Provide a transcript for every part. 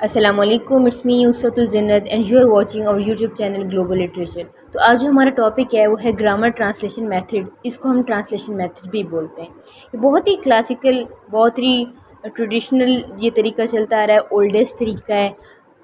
अस्सलाम वालेकुम, it's me Yusaftul Jannat and you are watching our YouTube channel global literature. तो आज जो हमारा टॉपिक है वो है ग्रामर ट्रांसलेशन मेथड। इसको हम ट्रांसलेशन मेथड भी बोलते हैं। ये बहुत ही क्लासिकल, बहुत ही ट्रेडिशनल ये तरीका चलता आ रहा है, ओल्डेस्ट तरीका है।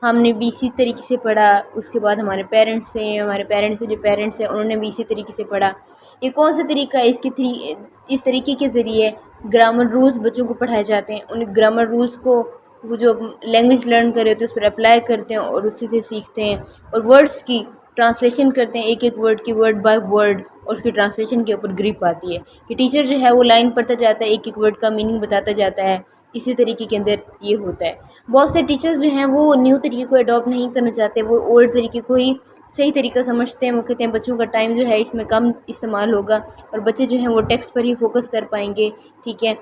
हमने भी इसी तरीके से पढ़ा, उसके बाद हमारे पेरेंट्स के जो पेरेंट्स हैं उन्होंने भी इसी तरीके से पढ़ा। ये कौन सा तरीका है? इस तरीके के ज़रिए ग्रामर रूल्स बच्चों को पढ़ाए जाते हैं। उन ग्रामर रूल्स को वो जो लैंग्वेज लर्न कर रहे होते हैं उस पर अप्लाई करते हैं और उसी से सीखते हैं और वर्ड्स की ट्रांसलेशन करते हैं, एक एक वर्ड की वर्ड बाय वर्ड, और उसकी ट्रांसलेशन के ऊपर ग्रिप आती है कि टीचर जो है वो लाइन पढ़ता जाता है, एक एक वर्ड का मीनिंग बताता जाता है। इसी तरीके के अंदर ये होता है। बहुत से टीचर्स जो हैं वो न्यू तरीके को अडॉप्ट नहीं करना चाहते, वो ओल्ड तरीके को ही सही तरीका समझते हैं। वो कहते हैं बच्चों का टाइम जो है इसमें कम इस्तेमाल होगा और बच्चे जो हैं वो टेक्स्ट पर ही फोकस कर पाएंगे, ठीक है।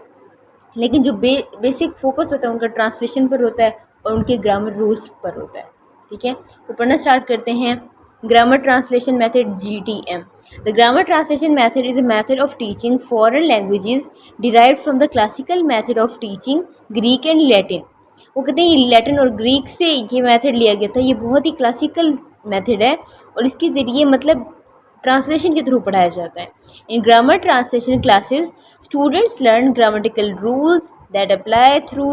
लेकिन जो बेसिक फोकस होता है उनका ट्रांसलेशन पर होता है और उनके ग्रामर रूल्स पर होता है, ठीक है। तो पढ़ना स्टार्ट करते हैं। Grammar translation method, GTM। The grammar translation method is a method of teaching foreign languages derived from the classical method of teaching Greek and Latin. वो कहते हैं ये लैटिन और ग्रीक से ये मेथड लिया गया था। ये बहुत ही क्लासिकल मेथड है और इसके ज़रिए मतलब ट्रांसलेशन के थ्रू पढ़ाया जाता है। In grammar translation classes students learn grammatical rules that apply through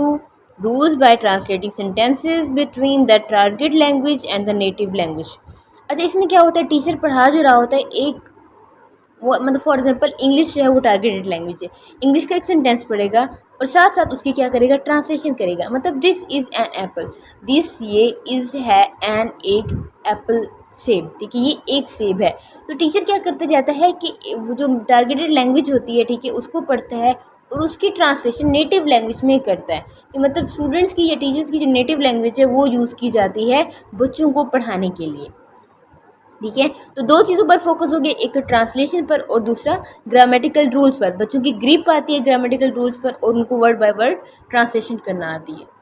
rules by translating sentences between the target language and the native language. अच्छा, इसमें क्या होता है, टीचर पढ़ा जो रहा होता है एक वो मतलब फॉर एग्जांपल इंग्लिश जो है वो टारगेटेड लैंग्वेज है, इंग्लिश का एक सेंटेंस पढ़ेगा और साथ साथ उसकी क्या करेगा, ट्रांसलेशन करेगा। मतलब this is an apple, this ये इज़ है एन एक एप्पल सेब, ठीक है, ये एक सेब है। तो टीचर क्या करते जाता है कि वो जो टारगेटेड लैंग्वेज होती है, ठीक है, उसको पढ़ता है और उसकी ट्रांसलेशन नेटिव लैंग्वेज में करता है। कि मतलब स्टूडेंट्स की या टीचर्स की जो नेटिव लैंग्वेज है वो यूज़ की जाती है बच्चों को पढ़ाने के लिए, ठीक है। तो दो चीज़ों पर फोकस हो गया, एक तो ट्रांसलेशन पर और दूसरा ग्रामेटिकल रूल्स पर। बच्चों की ग्रिप आती है ग्रामेटिकल रूल्स पर और उनको वर्ड बाय वर्ड ट्रांसलेशन करना आती है।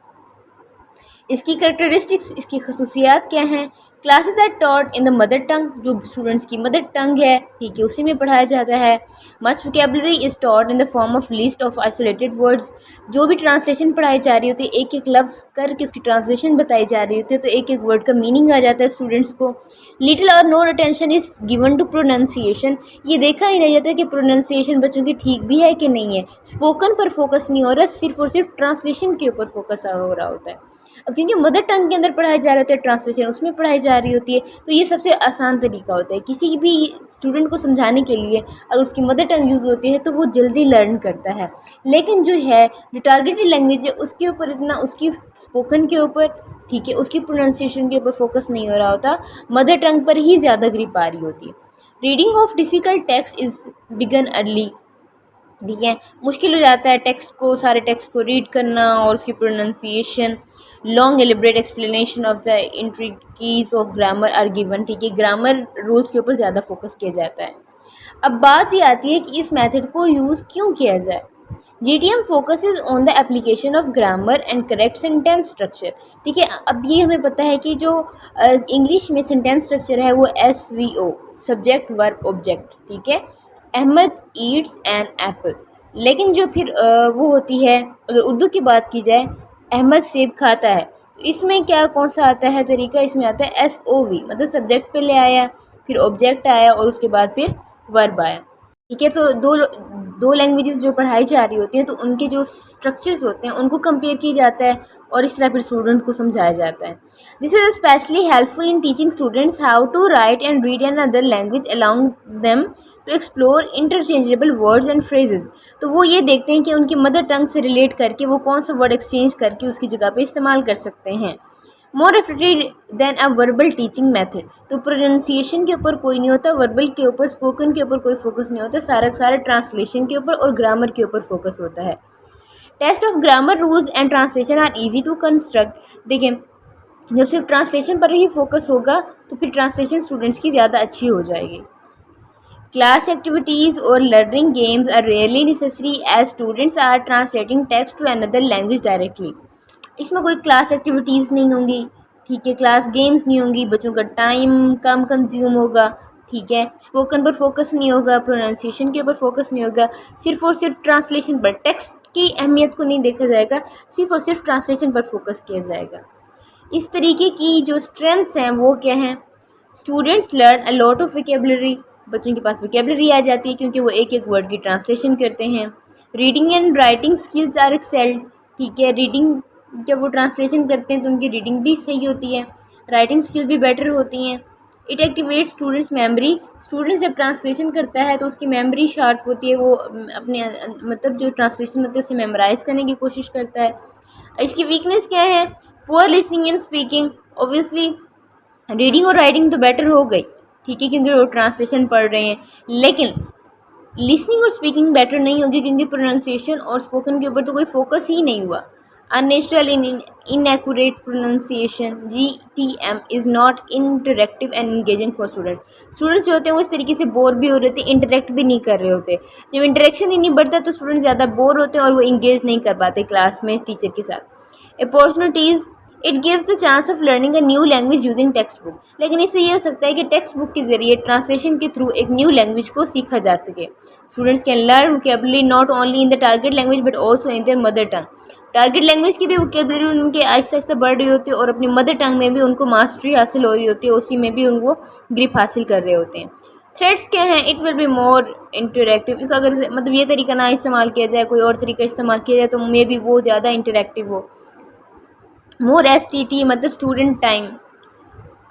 इसकी करेक्टरिस्टिक्स, इसकी खसूसियात क्या हैं? Classes are taught in the mother tongue, जो स्टूडेंट्स की मदर टंग है, ठीक है, उसी में पढ़ाया जाता है। Much vocabulary is taught in the form of list of isolated words. जो भी ट्रांसलेशन पढ़ाई जा रही होती है, एक एक लफ्ज़ करके उसकी ट्रांसलेशन बताई जा रही होती है, तो एक एक वर्ड का मीनिंग आ जाता है स्टूडेंट्स को। लिटिल और no attention is given to pronunciation. ये देखा ही नहीं जाता है कि प्रोनाउंसिएशन बच्चों की ठीक भी है कि नहीं है। स्पोकन पर फोकस नहीं हो रहा, सिर्फ और सिर्फ ट्रांसलेशन के ऊपर फोकस हो रहा होता है। अब क्योंकि मदर टंग के अंदर पढ़ाई जा रहे होते हैं, ट्रांसलेशन उसमें पढ़ाई जा रही होती है, तो ये सबसे आसान तरीका होता है किसी भी स्टूडेंट को समझाने के लिए। अगर उसकी मदर टंग यूज़ होती है तो वो जल्दी लर्न करता है। लेकिन जो है जो टारगेटेड लैंग्वेज है उसके ऊपर इतना, उसकी स्पोकन के ऊपर, ठीक है, उसकी प्रोनाउंसिएशन के ऊपर फोकस नहीं हो रहा होता, मदर टंग पर ही ज़्यादा ग्रिप आ रही होती है। Reading of difficult text is begun early, ठीक है, मुश्किल हो जाता है टेक्स्ट को, सारे टेक्स्ट को रीड करना और उसकी pronunciation. Long elaborate explanation of the intricacies of grammar are given, ठीक है, ग्रामर रूल्स के ऊपर ज़्यादा फोकस किया जाता है। अब बात ये आती है कि इस मेथड को यूज़ क्यों किया जाए। GTM focuses on the application of grammar and correct sentence structure, ठीक है। अब ये हमें पता है कि जो इंग्लिश में सेंटेंस स्ट्रक्चर है वो SVO, सब्जेक्ट वर्ब ऑब्जेक्ट, ठीक है। अहमद ईट्स एन एप्पल, लेकिन जो फिर वो होती है, अगर उर्दू की बात की जाए, अहमद सेब खाता है, तो इसमें क्या कौन सा आता है तरीका? इसमें आता है SOV, मतलब सब्जेक्ट पे ले आया, फिर ऑब्जेक्ट आया और उसके बाद फिर वर्ब आया, ठीक है। तो दो लैंग्वेजेस जो पढ़ाई जा रही होती हैं तो उनके जो स्ट्रक्चर्स होते हैं उनको कंपेयर किया जाता है और इस तरह फिर स्टूडेंट को समझाया जाता है। This is specially helpful in teaching students how to write and read an other language allowing them to explore interchangeable words and phrases. तो वो ये देखते हैं कि उनकी मदर टंग से रिलेट करके वो कौन सा वर्ड एक्सचेंज करके उसकी जगह पे इस्तेमाल कर सकते हैं। More effective than a verbal teaching method, तो प्रोनाउंसिएशन के ऊपर कोई नहीं होता, वर्बल के ऊपर, स्पोकन के ऊपर कोई फोकस नहीं होता, सारा ट्रांसलेशन के ऊपर और ग्रामर के ऊपर फोकस होता है। Test of grammar rules and translation are easy to construct. देखिए, जब सिर्फ ट्रांसलेशन पर ही फोकस होगा तो फिर ट्रांसलेशन स्टूडेंट्स की ज़्यादा अच्छी हो जाएगी। क्लास एक्टिविटीज़ और learning games are rarely necessary as students are translating text to another language directly. इसमें कोई क्लास एक्टिविटीज़ नहीं होंगी, ठीक है, क्लास गेम्स नहीं होंगी, बच्चों का टाइम कम कंज्यूम होगा, ठीक है, स्पोकन पर फोकस नहीं होगा, प्रोनाउंसिएशन के ऊपर फोकस नहीं होगा, सिर्फ और सिर्फ ट्रांसलेशन पर, टेक्स्ट की अहमियत को नहीं देखा जाएगा, सिर्फ और सिर्फ ट्रांसलेशन पर फोकस किया जाएगा। इस तरीके की जो स्ट्रेंथ्स हैं वो क्या हैं? Students learn a lot of vocabulary, बच्चों के पास वोकेबलरी आ जाती है क्योंकि वो एक एक वर्ड की ट्रांसलेशन करते हैं। Reading and writing skills are excelled, ठीक है, रीडिंग जब वो ट्रांसलेशन करते हैं तो उनकी रीडिंग भी सही होती है, राइटिंग स्किल भी बेटर होती हैं। It activate students memory, students जब ट्रांसलेशन करता है तो उसकी मेमोरी शार्प होती है, वो अपने मतलब जो ट्रांसलेशन होती है उसे मेमोराइज़ करने की कोशिश करता है। इसकी वीकनेस क्या है? Poor listening and speaking, obviously reading और राइटिंग तो बेटर हो गई, ठीक है, क्योंकि वो ट्रांसलेशन पढ़ रहे हैं, लेकिन लिसनिंग और स्पीकिंग बेटर नहीं होगी क्योंकि प्रोनाउंसिएशन और स्पोकन के ऊपर तो कोई फोकस ही नहीं हुआ। Unnatural inaccurate pronunciation, GTM is not interactive and engaging for students. Students जो होते हैं वो इस तरीके से बोर भी हो रहे होते, इंटरेक्ट भी नहीं कर रहे होते। जब इंटरेक्शन ही नहीं बढ़ता तो स्टूडेंट ज़्यादा बोर होते हैं और वो इंगेज नहीं कर पाते क्लास में टीचर के साथ। Opportunities, it gives the chance of learning a new language using text book, लेकिन इससे ये हो सकता है कि टेक्स्ट बुक के ज़रिए ट्रांसलेशन के थ्रू एक न्यू लैंग्वेज को सीखा जा सके। Students can learn vocabulary not only in the target language but also in their mother tongue. Target language की भी वोकेबलरी उनके आहिस्ता आहिस्ता बढ़ रही होती है और अपनी मदर टंग में भी उनको मास्टरी हासिल हो रही होती है, उसी में भी उनको ग्रिप हासिल कर रहे होते हैं। थ्रेड्स क्या हैं? It will be more interactive, इसका अगर मतलब ये तरीका ना इस्तेमाल किया जाए, कोई और तरीका इस्तेमाल किया जाए तो मे बी वो ज़्यादा इंटरेक्टिव हो। मोर STT मतलब स्टूडेंट टाइम,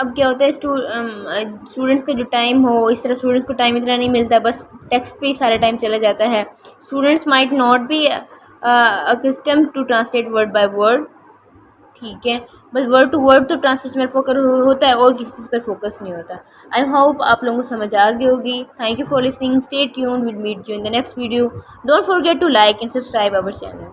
अब क्या होता है स्टूडेंट्स का जो टाइम हो, इस तरह स्टूडेंट्स को टाइम इतना नहीं मिलता, बस टेक्स्ट पे ही सारा टाइम चला जाता है। Students might not be accustom to translate word by word, ठीक है, बस वर्ड टू वर्ड तो ट्रांसलेशन में फोकस होता है और किसी चीज़ पर फोकस नहीं होता। आई होप आप लोगों को समझ आ गई होगी। Thank you for listening, stay tuned, will meet you in the next video. Don't forget to like and subscribe our channel.